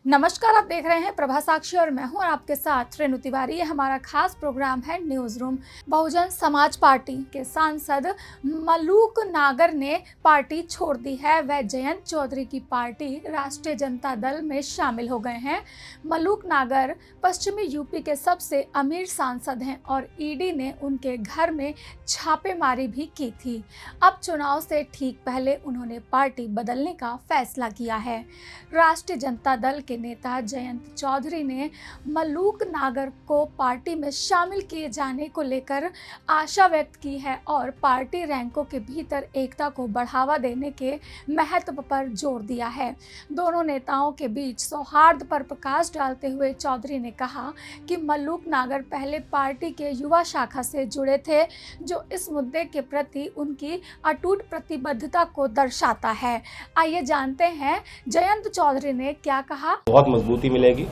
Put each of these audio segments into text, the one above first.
नमस्कार, आप देख रहे हैं प्रभा साक्षी और मैं हूं और आपके साथ रेणु तिवारी। ये हमारा खास प्रोग्राम है news room. Bahujan Samaj party के सांसद मलूक नागर ने पार्टी छोड़ दी है। वह जयंत चौधरी की पार्टी राष्ट्रीय जनता दल में शामिल हो गए हैं। मलूक नागर पश्चिमी यूपी के सबसे अमीर सांसद हैं और ईडी ने उनके घर में छापेमारी भी की थी। अब चुनाव से ठीक पहले उन्होंने पार्टी बदलने का फैसला किया है। राष्ट्रीय जनता दल के नेता जयंत चौधरी ने मलूक नागर को पार्टी में शामिल किए जाने को लेकर आशा व्यक्त की है और पार्टी रैंकों के भीतर एकता को बढ़ावा देने के महत्व पर जोर दिया है। दोनों नेताओं के बीच सौहार्द पर प्रकाश डालते हुए चौधरी ने कहा कि मलूक नागर पहले पार्टी के युवा शाखा से जुड़े थे, जो इस मुद्दे के प्रति उनकी अटूट प्रतिबद्धता को दर्शाता है। आइए जानते हैं जयंत चौधरी ने क्या कहा। बहुत मजबूती मिलेगी,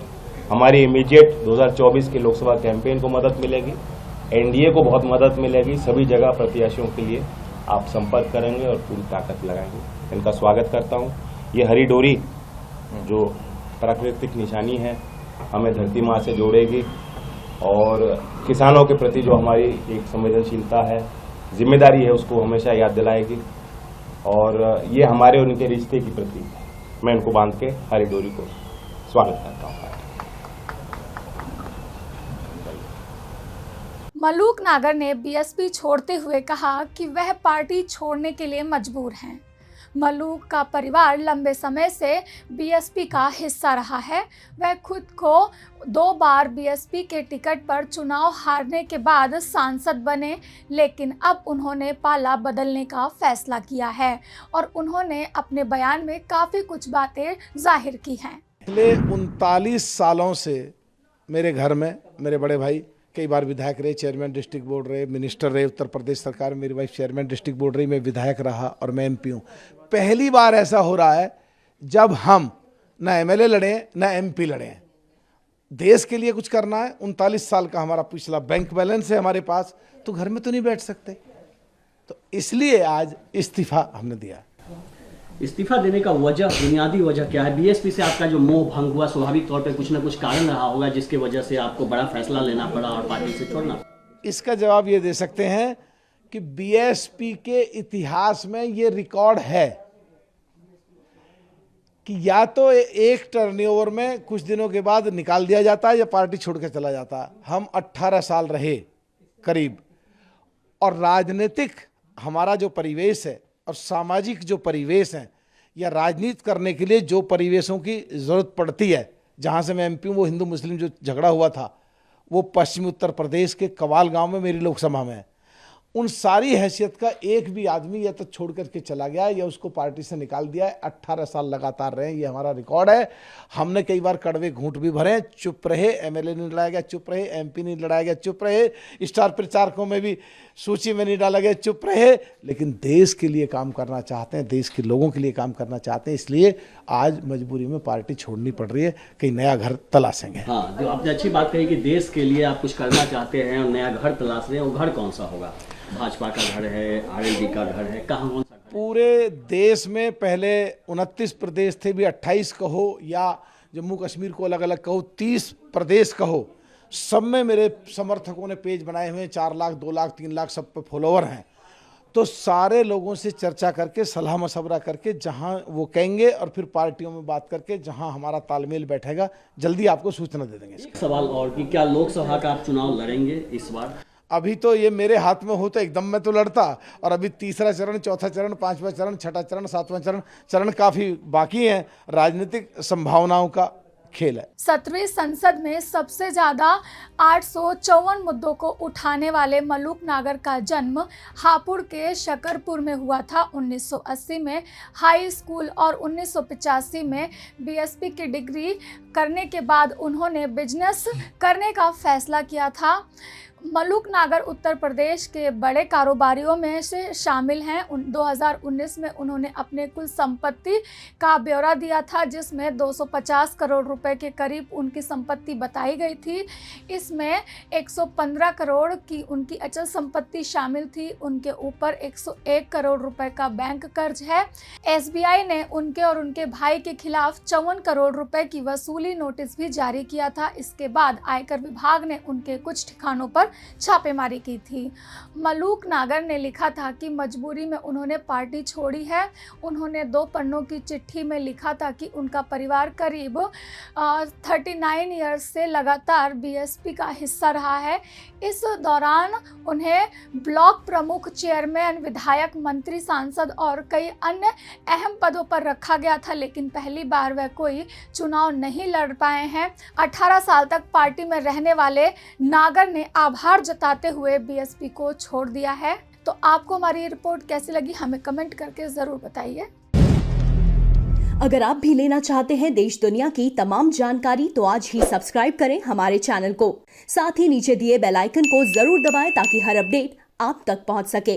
हमारी इमीडिएट 2024 के लोकसभा कैंपेन को मदद मिलेगी, एनडीए को बहुत मदद मिलेगी। सभी जगह प्रत्याशियों के लिए आप संपर्क करेंगे और पूरी ताकत लगाएंगे। इनका स्वागत करता हूं। ये हरी डोरी जो प्राकृतिक निशानी है, हमें धरती माँ से जोड़ेगी और किसानों के प्रति जो हमारी एक संवेदनशीलता है, जिम्मेदारी है, उसको हमेशा याद दिलाएगी। और ये हमारे उनके रिश्ते की प्रतीक है। मैं इनको बांध के हरी डोरी को स्वागत करता हूँ। मलूक नागर ने बीएसपी छोड़ते हुए कहा कि वह पार्टी छोड़ने के लिए मजबूर हैं। मलूक का परिवार लंबे समय से बीएसपी का हिस्सा रहा है। वह खुद को 2 बार बीएसपी के टिकट पर चुनाव हारने के बाद सांसद बने, लेकिन अब उन्होंने पाला बदलने का फैसला किया है और उन्होंने अपने बयान में काफ़ी कुछ बातें जाहिर की हैं। पिछले 39 सालों से मेरे घर में मेरे बड़े भाई कई बार विधायक रहे, चेयरमैन डिस्ट्रिक्ट बोर्ड रहे, मिनिस्टर रहे उत्तर प्रदेश सरकार में। मेरी वाइफ चेयरमैन डिस्ट्रिक्ट बोर्ड रही, मैं विधायक रहा और मैं एमपी हूँ। पहली बार ऐसा हो रहा है जब हम न एमएलए लड़े न एमपी लड़े। देश के लिए कुछ करना है। 39 साल का हमारा पिछला बैंक बैलेंस है हमारे पास, तो घर में तो नहीं बैठ सकते। तो इसलिए आज इस्तीफा हमने दिया। इस्तीफा देने का वजह, बुनियादी वजह क्या है? बीएसपी से आपका जो मोह भंग हुआ, स्वाभाविक तौर पे कुछ ना कुछ कारण रहा होगा जिसके वजह से आपको बड़ा फैसला लेना पड़ा और पार्टी से छोड़ना। इसका जवाब ये दे सकते हैं कि बीएसपी के इतिहास में ये रिकॉर्ड है कि या तो एक टर्नओवर में कुछ दिनों के बाद निकाल दिया जाता है या पार्टी छोड़ के चला जाता है। हम 18 साल रहे करीब, और राजनीतिक हमारा जो परिवेश है और सामाजिक जो परिवेश है या राजनीति करने के लिए जो परिवेशों की ज़रूरत पड़ती है, जहाँ से मैं एमपी हूँ, वो हिंदू मुस्लिम जो झगड़ा हुआ था वो पश्चिमी उत्तर प्रदेश के कवाल गांव में मेरी लोकसभा में है। उन सारी हैसियत का एक भी आदमी या तो छोड़ करके चला गया या उसको पार्टी से निकाल दिया है। 18 साल लगातार रहे, ये हमारा रिकॉर्ड है। हमने कई बार कड़वे घूंट भी भरे, चुप रहे, एमएलए नहीं लड़ाया गया, चुप रहे, एमपी नहीं लड़ाया गया, चुप रहे, स्टार प्रचारकों में भी सूची में नहीं डाला गया, चुप रहे। लेकिन देश के लिए काम करना चाहते हैं, देश के लोगों के लिए काम करना चाहते हैं, इसलिए आज मजबूरी में पार्टी छोड़नी पड़ रही है। कहीं नया घर तलाशेंगे। हाँ, जो आपने अच्छी बात कही कि देश के लिए आप कुछ करना चाहते हैं और नया घर तलाश रहे हैं, वो घर कौन सा होगा? भाजपा का घर है, आरएलडी का घर है, कहाँ कौन सा घर? पूरे देश में पहले 29 प्रदेश थे, भी 28 कहो या जम्मू कश्मीर को अलग अलग कहो, 30 प्रदेश कहो, सब में मेरे समर्थकों ने पेज बनाए हुए हैं। 4 लाख, 2 लाख, 3 लाख सब पे फॉलोवर हैं। तो सारे लोगों से चर्चा करके, सलाह मशवरा करके, जहां वो कहेंगे और फिर पार्टियों में बात करके जहां हमारा तालमेल बैठेगा, जल्दी आपको सूचना दे देंगे। एक सवाल और कि क्या लोकसभा का आप चुनाव लड़ेंगे इस बार? अभी तो ये मेरे हाथ में हो तो एकदम मैं तो लड़ता, और अभी तीसरा चरण, चौथा चरण, 5वां चरण, 6ठा चरण, 7वां चरण काफी बाकी हैं। राजनीतिक संभावनाओं का खेल है। 17वीं संसद में सबसे ज्यादा 854 मुद्दों को उठाने वाले मलूक नागर का जन्म हापुड़ के शकरपुर में हुआ था। 1980 में हाई स्कूल और 1985 में बीएसपी की डिग्री करने के बाद उन्होंने बिजनेस करने का फैसला किया था। मलूक नागर उत्तर प्रदेश के बड़े कारोबारियों में से शामिल हैं। 2019 में उन्होंने अपने कुल संपत्ति का ब्यौरा दिया था, जिसमें 250 करोड़ रुपए के करीब उनकी संपत्ति बताई गई थी। इसमें 115 करोड़ की उनकी अचल संपत्ति शामिल थी। उनके ऊपर 101 करोड़ रुपए का बैंक कर्ज है। SBI ने उनके और उनके भाई के खिलाफ 54 करोड़ रुपए की वसूली नोटिस भी जारी किया था। इसके बाद आयकर विभाग ने उनके कुछ ठिकानों पर छापेमारी की थी। मलूक नागर ने लिखा था कि मजबूरी में उन्होंने पार्टी छोड़ी है। उन्होंने 2 पन्नों की चिट्ठी में लिखा था कि उनका परिवार करीब 39 ईयर्स से लगातार BSP का हिस्सा रहा है। इस दौरान उन्हें ब्लॉक प्रमुख, चेयरमैन, विधायक, मंत्री, सांसद और कई अन्य अहम पदों पर रखा गया था, लेकिन पहली बार वह कोई चुनाव नहीं लड़ पाए हैं। 18 साल तक पार्टी में रहने वाले नागर ने आभार जताते हुए BSP को छोड़ दिया है। तो आपको हमारी ये रिपोर्ट कैसी लगी, हमें कमेंट करके जरूर बताइए। अगर आप भी लेना चाहते हैं देश दुनिया की तमाम जानकारी तो आज ही सब्सक्राइब करें हमारे चैनल को। साथ ही नीचे दिए बेल आइकन को जरूर दबाएं ताकि हर अपडेट आप तक पहुंच सके।